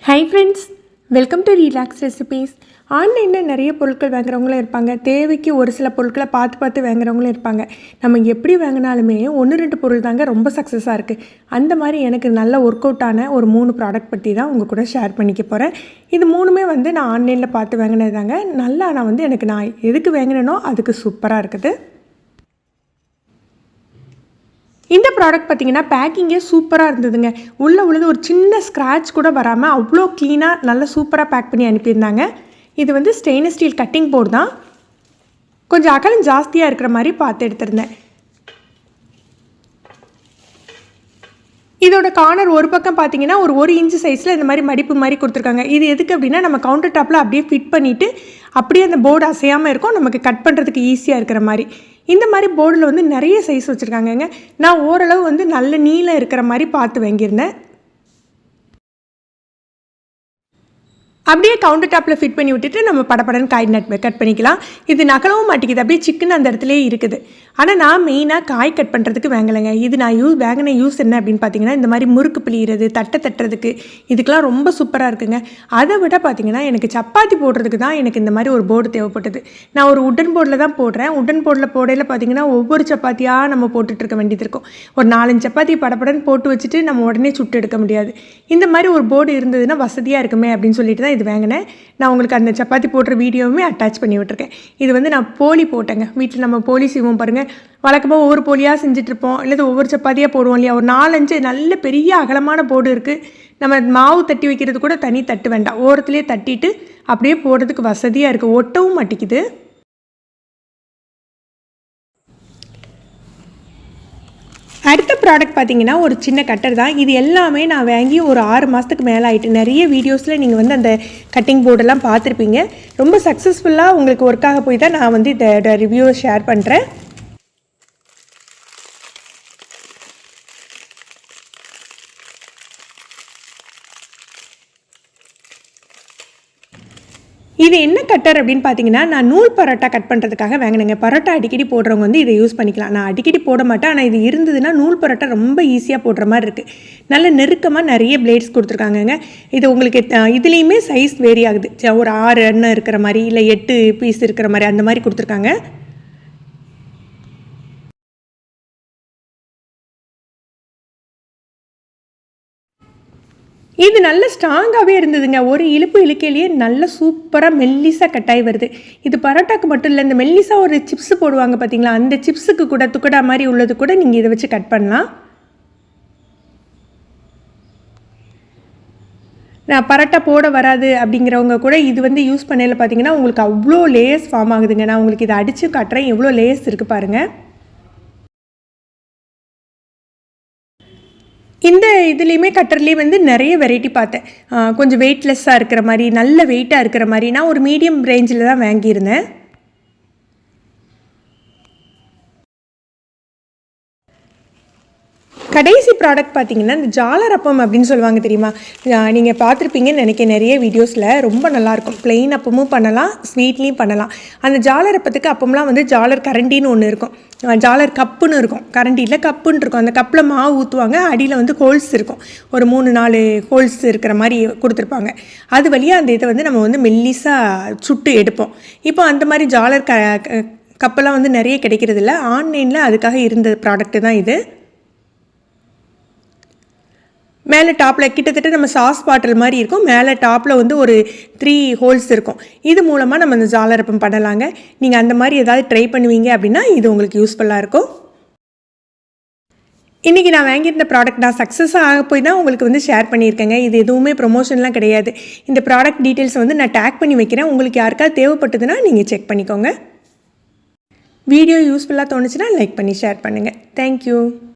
Hi friends, welcome to Relax Recipes. ஆன்லைனில் நிறைய பொருட்கள் வாங்குறவங்களும் இருப்பாங்க, தேவைக்கு ஒரு சில பொருட்களை பார்த்து வாங்குறவங்களும் இருப்பாங்க. நம்ம எப்படி வாங்கினாலுமே 1-2 பொருள் தாங்க ரொம்ப சக்ஸஸாக இருக்குது. அந்த மாதிரி எனக்கு நல்ல ஒர்க் அவுட் ஆன ஒரு 3 ப்ராடக்ட் பற்றி தான் உங்கள் கூட ஷேர் பண்ணிக்க போகிறேன். இது 3மே நான் ஆன்லைனில் பார்த்து வாங்கினது தாங்க. நல்லா எனக்கு நான் எதுக்கு வாங்கினேனோ அதுக்கு சூப்பராக இருக்குது. இந்த ப்ராடக்ட் பார்த்திங்கன்னா பேக்கிங்கே சூப்பராக இருந்ததுங்க. உள்ளது ஒரு சின்ன ஸ்க்ராட்ச் கூட வராமல் அவ்வளோ க்ளீனாக நல்லா சூப்பராக பேக் பண்ணி அனுப்பியிருந்தாங்க. இது ஸ்டெயின்லெஸ் ஸ்டீல் கட்டிங் போர்டு தான். கொஞ்சம் அகலம் ஜாஸ்தியாக இருக்கிற மாதிரி பார்த்து எடுத்திருந்தேன். இதோட கார்னர் ஒரு பக்கம் பார்த்தீங்கன்னா ஒரு இன்ச்சு சைஸில் இந்த மாதிரி மடிப்பு மாதிரி கொடுத்துருக்காங்க. இது எதுக்கு அப்படின்னா நம்ம கவுண்டர் டாப்பில் அப்படியே ஃபிட் பண்ணிவிட்டு அப்படியே அந்த போர்டு அசையாமல் இருக்கும், நமக்கு கட் பண்ணுறதுக்கு ஈஸியாக இருக்கிற மாதிரி. இந்த மாதிரி போர்டில் நிறைய சைஸ் வச்சுருக்காங்கங்க. நான் ஓரளவு நல்ல நீளம் இருக்கிற மாதிரி பார்த்து வாங்கியிருந்தேன். அப்படியே கவுண்டர் டாப்பில் ஃபிட் பண்ணி விட்டுட்டு நம்ம படப்படன்னு காய் கட் பண்ணிக்கலாம். இது நகலவும் மாட்டேங்குது, அப்படியே சிக்கன் அந்த இடத்துலேயே இருக்குது. ஆனால் நான் மெயினாக காய் கட் பண்ணுறதுக்கு வாங்கலைங்க. இது நான் வாங்கின யூஸ் என்ன அப்படின்னு பார்த்தீங்கன்னா, இந்த மாதிரி முறுக்கு பிழிகிறது, தட்டுறதுக்கு இதுக்கெலாம் ரொம்ப சூப்பராக இருக்குங்க. அதை விட பார்த்தீங்கன்னா எனக்கு சப்பாத்தி போடுறதுக்கு தான் எனக்கு இந்த மாதிரி ஒரு போர்டு தேவைப்பட்டது. நான் ஒரு உட்டன் போர்டில் தான் போடுறேன். உட்டன் போர்டில் போடையில் பார்த்தீங்கன்னா ஒவ்வொரு சப்பாத்தியாக நம்ம போட்டுட்ருக்க வேண்டியது இருக்கும். ஒரு 4-5 சப்பாத்தி படப்படன்னு போட்டு வச்சுட்டு நம்ம உடனே சுட்டு எடுக்க முடியாது. இந்த மாதிரி ஒரு போர்டு இருந்ததுன்னா வசதியாக இருக்குமே அப்படின்னு சொல்லிட்டு தான் இது வாங்கினேன். நான் உங்களுக்கு அந்த சப்பாத்தி போடுற வீடியோவுமே அட்டாச் பண்ணி விட்டுருக்கேன். இது நான் போலி போட்டேங்க. வீட்டில் நம்ம போலி செய்வோம் பாருங்கள். வழக்கமாக ஒவ்வொரு போலியாக செஞ்சிட்ருப்போம், இல்லை ஒவ்வொரு சப்பாத்தியாக போடுவோம் இல்லையா. ஒரு 4-5 நல்ல பெரிய அகலமான போர்டு இருக்குது. நம்ம மாவு தட்டி வைக்கிறது கூட தனி தட்டு வேண்டாம், ஓரத்துலேயே தட்டிட்டு அப்படியே போடுறதுக்கு வசதியாக இருக்குது. ஒட்டவும் மாட்டேங்குது. அடுத்த ப்ராடக்ட் பார்த்திங்கன்னா ஒரு சின்ன கட்டர் தான். இது எல்லாமே நான் வாங்கி ஒரு 6 மாதத்துக்கு மேலே ஆகிட்டு. நிறைய வீடியோஸில் நீங்கள் அந்த கட்டிங் போர்டெல்லாம் பார்த்துருப்பீங்க. ரொம்ப சக்ஸஸ்ஃபுல்லாக உங்களுக்கு ஒர்க்காக போய் தான் நான் இதோட ரிவ்யூவை ஷேர் பண்ணுறேன். இது என்ன கட்டர் அப்படின்னு பார்த்தீங்கன்னா, நான் நூல் பரோட்டா கட் பண்ணுறதுக்காக வாங்கினேங்க. பரோட்டா அடிக்கடி போடுறவங்க இதை யூஸ் பண்ணிக்கலாம். நான் அடிக்கடி போட மாட்டேன், ஆனால் இது இருந்ததுன்னா நூல் பரோட்டா ரொம்ப ஈஸியாக போடுற மாதிரி இருக்குது. நல்ல நெருக்கமாக நிறைய பிளேட்ஸ் கொடுத்துருக்காங்கங்க. இது உங்களுக்கு இதுலேயுமே சைஸ் வேரி ஆகுது. ஒரு 6 எண்ணெய் இருக்கிற மாதிரி, இல்லை 8 பீஸ் இருக்கிற மாதிரி அந்த மாதிரி கொடுத்துருக்காங்க. இது நல்ல ஸ்ட்ராங்காகவே இருந்ததுங்க. ஒரு இழுக்கையிலேயே நல்ல சூப்பராக மெல்லிஸாக கட்டாய் வருது. இது பரோட்டாக்கு மட்டும் இல்லை, இந்த மெல்லிஸாக ஒரு சிப்ஸ் போடுவாங்க பார்த்தீங்களா, அந்த சிப்ஸுக்கு கூட துக்கடா மாதிரி உள்ளது கூட நீங்கள் இதை வச்சு கட் பண்ணலாம். நான் பரோட்டா போட வராது அப்படிங்கிறவங்க கூட இது யூஸ் பண்ணையில் பார்த்தீங்கன்னா உங்களுக்கு அவ்வளோ லேயர்ஸ் ஃபார்ம் ஆகுதுங்க. நான் உங்களுக்கு இதை அடித்து காட்டுறேன், எவ்வளோ லேயர்ஸ் இருக்குது பாருங்கள். இந்த இதுலேயுமே கட்டர்லேயே நிறைய வெரைட்டி பார்த்தேன். கொஞ்சம் வெயிட்லெஸ்ஸாக இருக்கிற மாதிரி, நல்ல வெயிட்டாக இருக்கிற மாதிரி. நான் ஒரு மீடியம் ரேஞ்சில் தான் வாங்கியிருந்தேன். கடைசி ப்ராடக்ட் பார்த்திங்கன்னா இந்த ஜாலர் அப்பம் அப்படின்னு சொல்லுவாங்க தெரியுமா. நீங்கள் பார்த்துருப்பீங்கன்னு நினைக்கிறேன் நிறைய வீடியோஸில். ரொம்ப நல்லாயிருக்கும். ப்ளெயின் அப்பமும் பண்ணலாம், ஸ்வீட்லேயும் பண்ணலாம். அந்த ஜாலர் அப்பத்துக்கு அப்பம்லாம் ஜாலர் கரண்டின்னு ஒன்று இருக்கும், ஜாலர் கப்புன்னு இருக்கும். கரண்டியில் கப்புன்னு இருக்கும். அந்த கப்பில் மாவு ஊற்றுவாங்க, அடியில் ஹோல்ஸ் இருக்கும். ஒரு 3-4 ஹோல்ஸ் இருக்கிற மாதிரி கொடுத்துருப்பாங்க. அது வழியாக அந்த இதை நம்ம மெல்லிஸாக சுட்டு எடுப்போம். இப்போ அந்த மாதிரி ஜாலர் கப்பெல்லாம் நிறைய கிடைக்கிறது இல்லை. ஆன்லைனில் அதுக்காக இருந்த ப்ராடக்ட்டு தான் இது. மேலே டாப்பில் கிட்டத்தட்ட நம்ம சாஸ் பாட்டில் மாதிரி இருக்கும். மேலே டாப்பில் ஒரு 3 ஹோல்ஸ் இருக்கும். இது மூலமாக நம்ம இந்த ஜாலரப்பம் பண்ணலாங்க. நீங்கள் அந்த மாதிரி ஏதாவது ட்ரை பண்ணுவீங்க அப்படின்னா இது உங்களுக்கு யூஸ்ஃபுல்லாக இருக்கும். இன்றைக்கி நான் வாங்கியிருந்த ப்ராடக்ட் நான் சக்ஸஸாக ஆக போய் தான் உங்களுக்கு ஷேர் பண்ணியிருக்கேங்க. இது எதுவுமே ப்ரொமோஷன்லாம் கிடையாது. இந்த ப்ராடக்ட் டீட்டெயில்ஸ் நான் டேக் பண்ணி வைக்கிறேன். உங்களுக்கு யாருக்காவது தேவைப்பட்டதுன்னா நீங்கள் செக் பண்ணிக்கோங்க. வீடியோ யூஸ்ஃபுல்லாக தோணுச்சுன்னா லைக் பண்ணி ஷேர் பண்ணுங்கள். தேங்க்யூ.